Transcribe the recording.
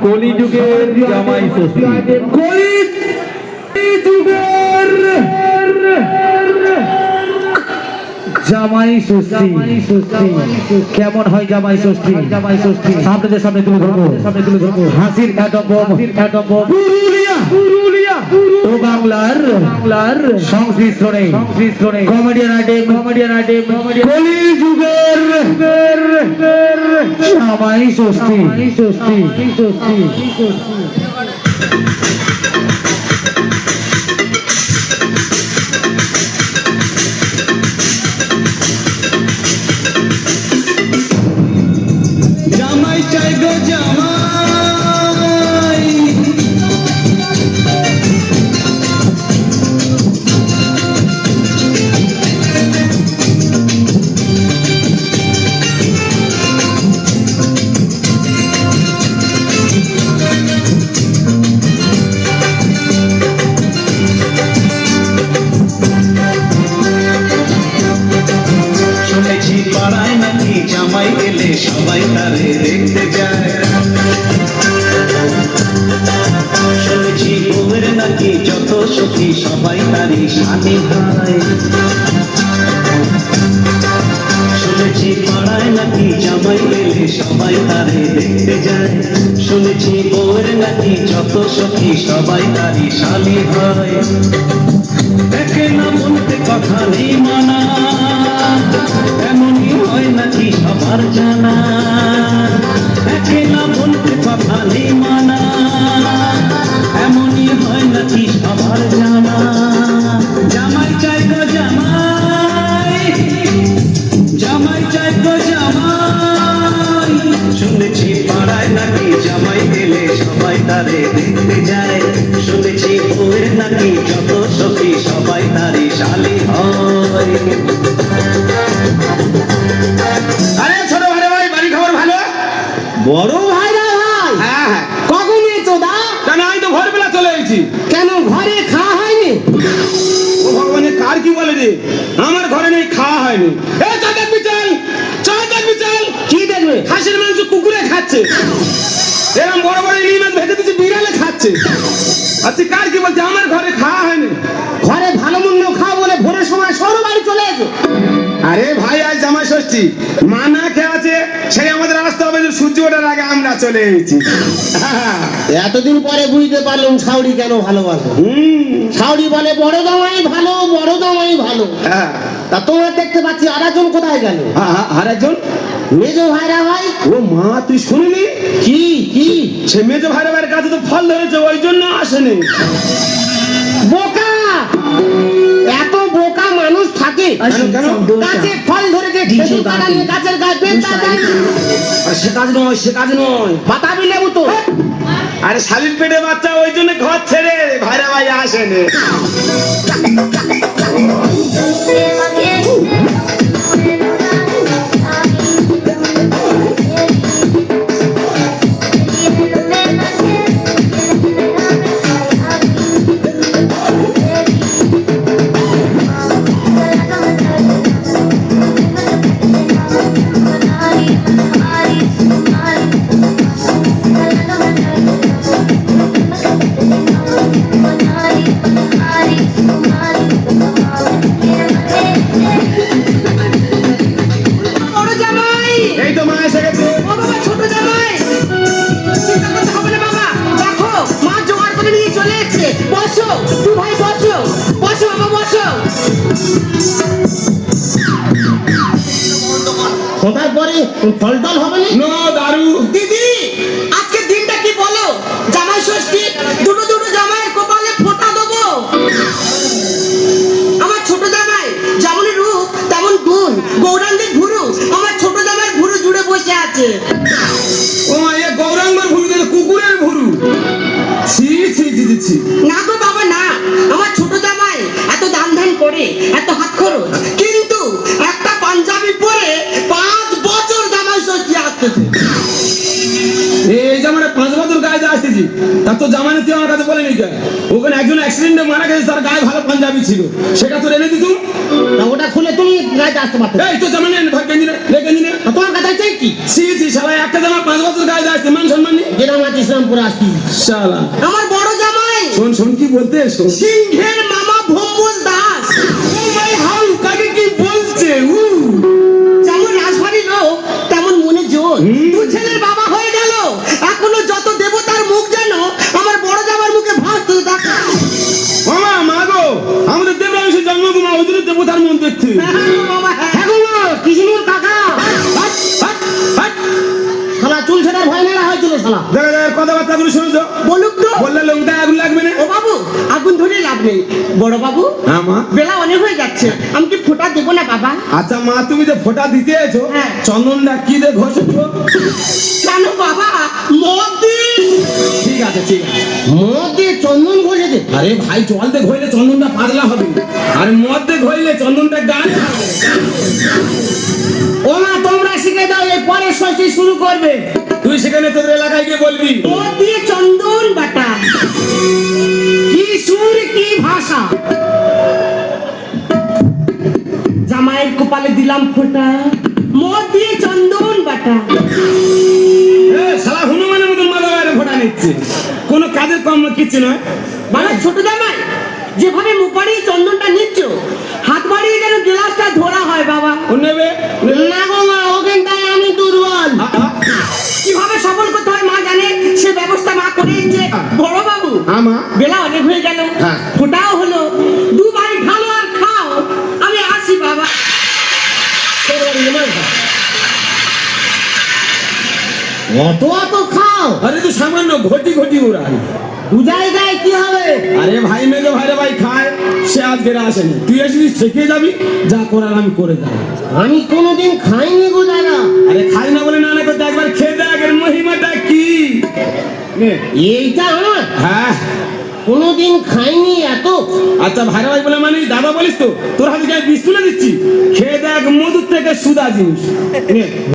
কলি যুগের জামাই ষষ্ঠী, কলি যুগের জামাই ষষ্ঠী। কেমন হয় জামাই ষষ্ঠী? আপনাদের সামনে তুলে ধরবো হাসির ও বাংলার সংশ্লিষ্টনে কমেডিয়ান আইটেম কলি যুগের জামাই ষষ্ঠী। জামাই চাই গো জামাই, শুনেছি পাড়ায় নাকি জামাই এলে সবাই তারে দেখতে যায়। শুনেছি বউয়ের নাকি যত সুখী সবাই তারই স্বামী হয়। শুনেছি পাড়ায় নাকি জামাই এলে সবাই তারে দেখতে যায়। শুনেছি বউয়ের নাকি যত সুখী সবাই তারই স্বামী হয়। দেখে না বলতে কথা নেই মানা, এমনই হয় নাকি সবার জানা। দেখে না বলতে কথা নেই মানা, এমনই হয় নাকি সবার জানা। জামাই চাই গো জামাই, জামাই চাই গো জামাই। শুনেছি পাড়ায় নাকি জামাই এলে সবাই তারে দেখতে যায়। শুনেছি বউয়ের নাকি যত সখী সবাই তারই শালী হয়। আরে ছোট ভাই বাড়ি খবর ভালো? বড় ভাইরা ভাই, হ্যাঁ হ্যাঁ, কখন এসো দা? কেন আমি তো ভোরবেলা চলে এসেছি। কেন ঘরে খাওয়া হয়নি? ও ভগবানের কার কি বলে রে, আমার ঘরে নেই, খাওয়া হয়নি। এ চাঁদার বিচাল, চাঁদার বিচাল, কি দেখবে? হাঁসের মাংস কুকুরে খাচ্ছে, এরকম বড় বড় ইলিশ মাছ ভেজে দিচ্ছে বিড়ালে খাচ্ছে। আচ্ছা কার কি বলছে, আমার ঘরে খাওয়া হয়নি। ঘরে ভালো মন্দ খাও বলে ভোরের সময় সরো বাড়ি চলে এসো। আরে ভাই আজ জামাই ষষ্ঠী, মা না খেয়ে আছে, সেই আমাদের আসতে হবে যে সূর্য ওঠার আগে আমরা চলে এসেছি। এতদিন পরে বুঝতে পারলাম ছাউড়ি কেন ভালোবাসো। ছাউড়ি বলে বড় জামাই ভালো, বড় জামাই ভালো। হ্যাঁ, তা তোমার দেখতে পাচ্ছি আরেকজন কোথায় গেল? আর একজন মেজো ভাইরা ভাই। ও মা, তুই শুনলি? কি কি? সে মেজো ভাইরা ভাইয়ের কাছে তো ফল ধরেছে, ওই জন্য আসেনি। বোকা, এত বোকা মানুষ থাকে? কেন? গাছে ফল ধরেছে, খেজুর কাটা নিয়ে গাছের গাছ বেচতে যায়। সে কাজ নয়, সে কাজ নয়। বাতাবি লেবু তো। আরে শালির পেটে বাচ্চা, ওই জন্য ঘর ছেড়ে ভাইরা ভাই আসেনি। এই তো মা এসে গেছে। ছোট জামাই, চিন্তা করতে হবে না বাবা, দেখো মা জোগাড় করে নিয়ে চলে এসেছে। বসো তুই ভাই, বসো বসো বাবা, বসো। কোথায় পরে ফল টল হবে না? দারু দিদি, আজকের দিনটা কি বলো? জামাই ষষ্ঠী, দুটো দুটো জামাইয়ের কপালে ফোঁটা দেবো। আমার ছোট জামাই যেমন রূপ তেমন গুণ, গৌরাঙ্গের ভুরু আমার ছোট জামাইয়ের ভুরু জুড়ে বসে আছে। ও মা, এ গৌরাঙ্গর ভুরু দিলে কুকুরের ভুরু। ছি ছি ছি ছি। না গো বাবা না, আমার ছোট জামাই এত দান ধান করে, এত হাত খরচ, কিন্তু একটা পাঞ্জাবি পরে 5 বছর জামাই ষষ্ঠী আসতেছে। এই জামাটা 5 বছর গায়ে আসতেছি, তার তো জামানে তুই আমার কাছে বলেনি কেন? ওখানে একজন অ্যাক্সিডেন্টে মারা গেছে, তার গায়ে ভালো পাঞ্জাবি ছিল, সেটা তো এনে দিতুম। না ওটা খুলে তুমি গায়ে আসতে পারতে। এই তো জামা নেন, ভাগ গেঞ্জি নে, লে গেঞ্জি নে। তোমার কথা চাই কি? ছি ছি, শালা একটা জামা 5 বছর গায়ে আসতে মান সম্মান নেই। যেরকম ইসলামপুর আসি। শালা আমার বড় জামাই শোন শোন কি বলতে শোন সিংহের মামা ভম্বল দাস। ও মাই হাউ কাকে কি বলছে যেমন রাজবাড়ি লোক তেমন মনে জোর। দু ছেলের বাবা হয়ে গেল, এখনো যত দেবতার মুখ যেন আমার বড় জামার মুখে ভাসতে দেখা। মামা মা গো আমাদের দেবরাংশের জন্মভূমি ওদের দেবতার মন দেখতে বাবা হ্যাঁ। হ্যাঁ গো মা, কৃষ্ণুর কাকা। শালা চুল ছেঁড়ার ভয় মেলা হয়েছিল শালা। দেখা যায় কথাবার্তা গুলো শুনছো বলুক তো। বললে লোকটা আগুন লাগবে না ও বাবু, আগুন ধরে লাভ নেই। বড় বাবু, হ্যাঁ মা বেলা অনেক হয়ে যাচ্ছে, আমি কি ফোঁটা দেবো না বাবা? আচ্ছা মা তুমি যে ফোঁটা দিতে এসো হ্যাঁ। চন্দনটা কি দিয়ে ঘষেছো কেন বাবা, মদ দিন। ঠিক আছে ঠিক আছে মদ দিয়ে চন্দন ঘষেছে। আরে ভাই জল দিয়ে ঘইলে চন্দনটা পাতলা হবে আর মদ দিয়ে ঘইলে চন্দনটা গাঢ় হবে ও মা, তোমরা শিখে দাও, এই পরের ষষ্ঠী শুরু করবে। তুই সেখানে তোদের এলাকায় গিয়ে বলবি মদ দিয়ে চন্দন বাটা। কি সুর কি ভাষা। জামাইয়ের কপালে দিলাম ফোঁটা, মদ দিয়ে চন্দন বাটা। শালা হনুমানের মতন মাথা বাইরে ফোঁটা নিচ্ছে কোনো কাজের কম কিচ্ছু নয় মানে ছোট জামাই, যেভাবে মুখ বাড়িয়ে চন্দনটা নিচ্ছ, হাত বাড়িয়ে যেন গ্লাসটা ধরা হয় বাবা। ও নেবে না গো মা, ওখানটায় আমি দুর্বল। কিভাবে সফল করতে হয় মা জানে, সে ব্যবস্থা মা করে দিচ্ছে। বড় বাবু, আমা বেলা অনেক হয়ে গেল, হ্যাঁ। ফোটাও হলো, দু ভাই ভালো আর খাও, আমি আসি বাবা। অত অত খাও, আরে তুই সামান্য ঘটি ঘটি উড়াই দু জায়গায় কি হবে? আরে ভাই মেজো ভাইরে ভাই খায় সে আজকে আসেনি তুই আসবি থেকে যাবি যা করার আমি করে দেবো আমি কোনোদিন খাইনি গো দাদা। আরে খাই না বলে না না করতে একবার খেয়ে দেখ এর মহিমাটা কি নে। এইটা আমার হ্যাঁ কোনোদিন খাইনি এত। আচ্ছা ভাইরা ভাই বলে মানে দাদা বলিস তো তোর হাতে গায়ে বিষ তুলে দিচ্ছি খেয়ে দেখ মধুর থেকে সুদা জিনিস নে।